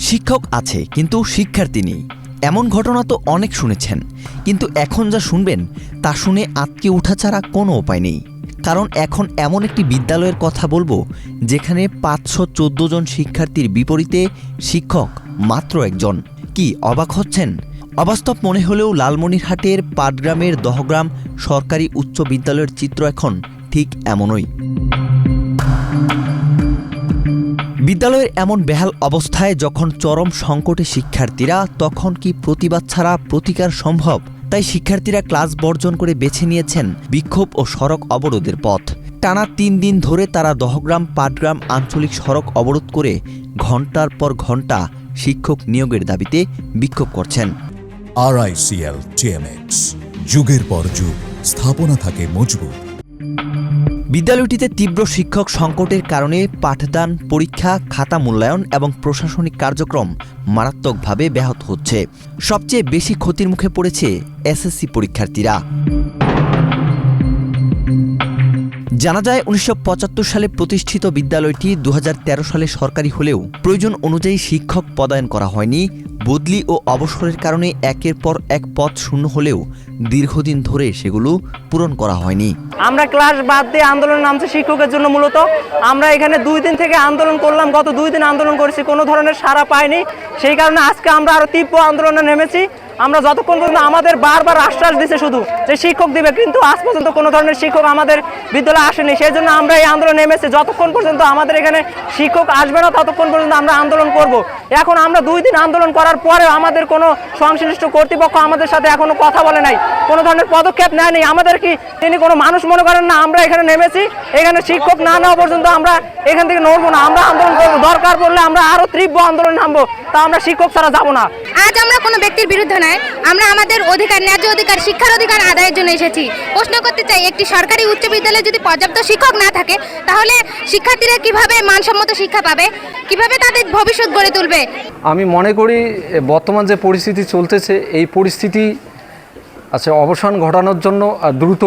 শিক্ষক আছে কিন্তু শিক্ষার্থী নেই, এমন ঘটনা তো অনেক শুনেছেন। কিন্তু এখন যা শুনবেন তা শুনে আটকে ওঠা ছাড়া কোনো উপায় নেই। কারণ এখন এমন একটি বিদ্যালয়ের কথা বলবো যেখানে 514 জন শিক্ষার্থীর বিপরীতে শিক্ষক মাত্র একজন। কি অবাক হচ্ছেন? অবাস্তব মনে হলেও লালমনিরহাটের পাটগ্রামের দহগ্রাম সরকারি উচ্চ বিদ্যালয়ের চিত্র এখন ঠিক এমনই। বিদ্যালয়ের এমন বেহাল অবস্থায় যখন চরম সংকটে শিক্ষার্থীরা, তখন কি প্রতিবাদ ছাড়া প্রতিকার সম্ভব? তাই শিক্ষার্থীরা ক্লাস বর্জন করে বেছে নিয়েছেন বিক্ষোভ ও সড়ক অবরোধের পথ। টানা 3 দিন ধরে তারা দহগ্রাম পাটগ্রাম আঞ্চলিক সড়ক অবরোধ করে ঘণ্টার পর ঘণ্টা শিক্ষক নিয়োগের দাবিতে বিক্ষোভ করছেন। RICL TMX, যুগের পর যুগ স্থাপনা থাকে মজবুত। বিদ্যালয়টিতে তীব্র শিক্ষক সংকটের কারণে পাঠদান, পরীক্ষা, খাতা মূল্যায়ন এবং প্রশাসনিক কার্যক্রম মারাত্মকভাবে ব্যাহত হচ্ছে। সবচেয়ে বেশি ক্ষতির মুখে পড়েছে SSC পরীক্ষার্থীরা। জানা যায় 1975 সালে প্রতিষ্ঠিত বিদ্যালয়টি 2013 সালে সরকারি হলেও প্রয়োজন অনুযায়ী শিক্ষক পদায়ন করা হয়নি। বদলি ও অবসরের কারণে একের পর এক পদ শূন্য হলেও দীর্ঘদিন ধরে সেগুলো পূরণ করা হয়নি। আমরা ক্লাস বাদ দিয়ে আন্দোলন নামছে শিক্ষকের জন্য। মূলত আমরা এখানে 2 দিন থেকে আন্দোলন করলাম, গত 2 দিন আন্দোলন করেছি, কোনো ধরনের সাড়া পাইনি। সেই কারণে আজকে আমরা আরো তীব্র আন্দোলনে নেমেছি। আমরা যতক্ষণ পর্যন্ত আমাদের বারবার আশ্বাস দিচ্ছে শুধু যে শিক্ষক দিবে, কিন্তু আজ পর্যন্ত কোনো ধরনের শিক্ষক আমাদের বিদ্যালয়ে আসেনি। সেই জন্য আমরা এই আন্দোলনে নেমেছি। যতক্ষণ পর্যন্ত আমাদের এখানে শিক্ষক আসবে না ততক্ষণ পর্যন্ত আমরা আন্দোলন করব। এখন আমরা 2 দিন আন্দোলন করার পরে আমাদের কোনো সংশ্লিষ্ট কর্তৃপক্ষ আমাদের সাথে এখনো কথা বলে নাই, কোনো ধরনের পদক্ষেপ নেয়নি। আমাদের কি তিনি কোনো মানুষ মনে করেন না? আমরা এখানে নেমেছি, এখানে শিক্ষক না নেওয়া পর্যন্ত আমরা এখান থেকে নড়বো না। আমরা আন্দোলন করবো, দরকার পড়লে আমরা আরো তীব্র আন্দোলন নামবো, তা আমরা শিক্ষক ছাড়া যাবো না। আজ আমরা কোনো ব্যক্তির বিরুদ্ধে নয়, আমরা আমাদের অধিকার, ন্যায্য অধিকার, শিক্ষার অধিকার আদায়ের জন্য এসেছি। প্রশ্ন করতে চাই, একটি সরকারি উচ্চ বিদ্যালয়ে যদি পর্যাপ্ত শিক্ষক না থাকে তাহলে শিক্ষার্থীরা কিভাবে মানসম্মত শিক্ষা পাবে, কিভাবে তাদের ভবিষ্যৎ গড়ে তুলবে? আমি মনে করি বর্তমান যে পরিস্থিতি চলতেছে এই পরিস্থিতি অবসান ঘটানোর জন্য দ্রুত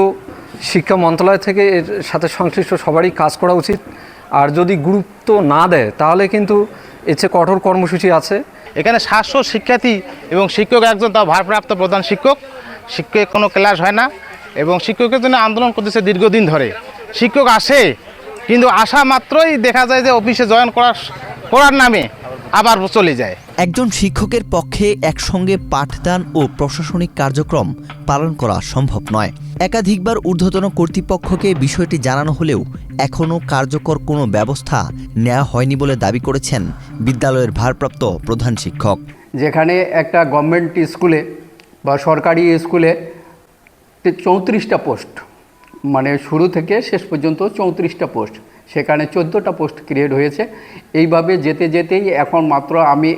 শিক্ষা মন্ত্রণালয় থেকে এর সাথে সংশ্লিষ্ট সবারই কাজ করা উচিত। আর যদি গুরুত্ব না দেয় তাহলে কিন্তু এর চেয়ে কঠোর কর্মসূচি আছে। এখানে 700 শিক্ষার্থী এবং শিক্ষক একজন, তাও ভারপ্রাপ্ত প্রধান শিক্ষক। শিক্ষক কোনো ক্লাস হয় না এবং শিক্ষকের জন্য আন্দোলন করতেছে দীর্ঘদিন ধরে। শিক্ষক আসে কিন্তু আসা মাত্রই দেখা যায় যে অফিসে জয়েন করার নামে আবার চলে যায়। একজন শিক্ষকের পক্ষে একসঙ্গে পাঠদান ও প্রশাসনিক কার্যক্রম পালন করা সম্ভব নয়। একাধিকবার ঊর্ধ্বতন কর্তৃপক্ষকে বিষয়টি জানানো হলেও এখনও কার্যকর কোনো ব্যবস্থা নেওয়া হয়নি বলে দাবি করেছেন বিদ্যালয়ের ভারপ্রাপ্ত প্রধান শিক্ষক। যেখানে একটা গভর্নমেন্ট স্কুলে বা সরকারি স্কুলে 34টা পোস্ট, মানে শুরু থেকে শেষ পর্যন্ত 34টা পোস্ট, সেখানে 14টা পোস্ট ক্রিয়েট হয়েছে। এইভাবে যেতে যেতেই এখন মাত্র আমি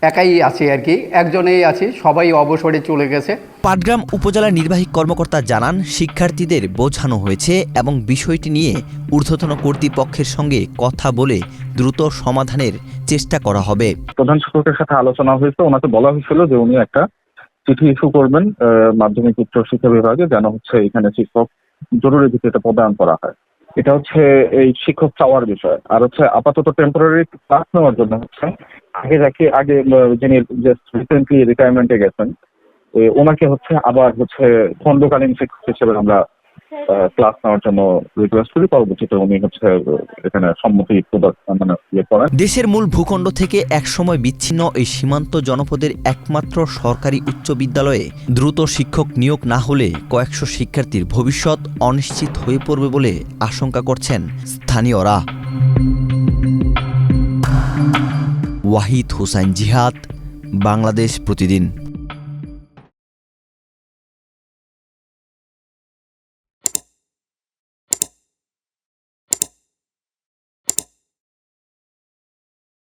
একাই আছি, আর কি একজনেই আছি, সবাই অবসরে চলে গেছে। পাটগ্রাম উপজেলা নির্বাহী কর্মকর্তা জানান, শিক্ষার্থীদের বোঝানো হয়েছে এবং বিষয়টি নিয়ে ঊর্ধ্বতন কর্তৃপক্ষের সঙ্গে কথা বলে দ্রুত সমাধানের চেষ্টা করা হবে। প্রধান শিক্ষকের সাথে আলোচনা হয়েছে, ওনাকে বলা হয়েছিল যে উনি একটা চিঠি ইস্যু করবেন মাধ্যমিক উচ্চ শিক্ষা বিভাগে, যেন এখানে শিক্ষক জরুরি ভিত্তিতে পদায়ন করা হয়। এটা এই শিক্ষক চাওয়ার বিষয়। আর আপাতত টেম্পোরারি ক্লাস নেওয়ার জন্য আগে যিনি রিসেন্টলি রিটায়ারমেন্টে গেছেন ওনাকে আবার খণ্ডকালীন শিক্ষক হিসেবে আমরা ক্লাস নেওয়ার জন্য রিকোয়েস্ট করি। পরবর্তীতে উনি এখানে সম্মতি করেন। দেশের মূল ভূখণ্ড থেকে একসময় বিচ্ছিন্ন এই সীমান্ত জনপদের একমাত্র সরকারি উচ্চ বিদ্যালয়ে দ্রুত শিক্ষক নিয়োগ না হলে কয়েকশো শিক্ষার্থীর ভবিষ্যৎ অনিশ্চিত হয়ে পড়বে বলে আশঙ্কা করছেন স্থানীয়রা। ওয়াহিদ হোসাইন জিহাদ, বাংলাদেশ প্রতিদিন।